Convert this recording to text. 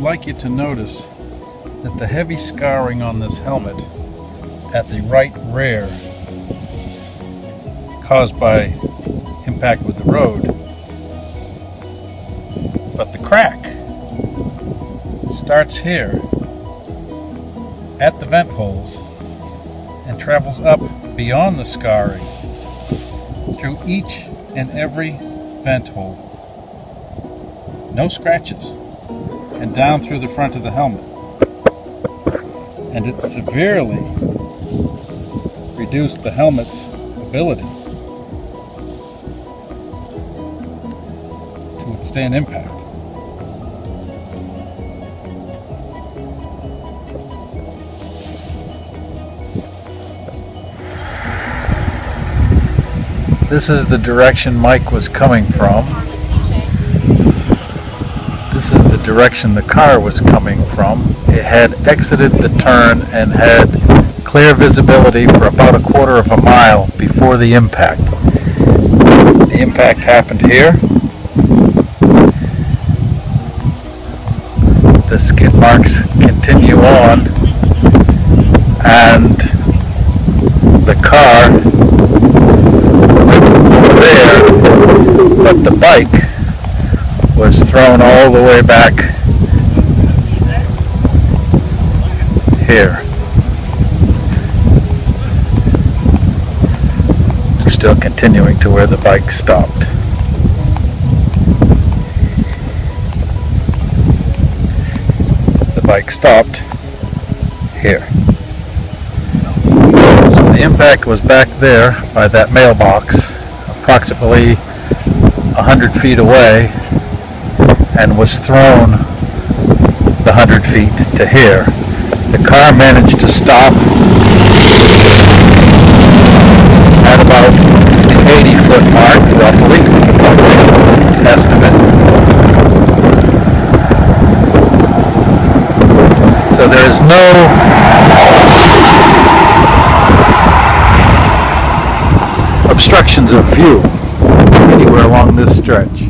like you to notice that the heavy scarring on this helmet at the right rear, caused by impact with the road, but the crack starts here at the vent holes and travels up beyond the scarring through each and every vent hole. No scratches, and down through the front of the helmet. And it severely reduced the helmet's ability to withstand impact. This is the direction Mike was coming from. This is the direction the car was coming from. It had exited the turn and had clear visibility for about 1/4 of a mile before the impact. The impact happened here. The skid marks continue on, and the car went over there, but the bike was thrown all the way back here. They're still continuing to where the bike stopped. The bike stopped here. So the impact was back there by that mailbox, approximately 100 feet away, and was thrown the 100 feet to here. The car managed to stop at about the 80-foot mark, roughly, estimate. So there is no obstructions of view anywhere along this stretch.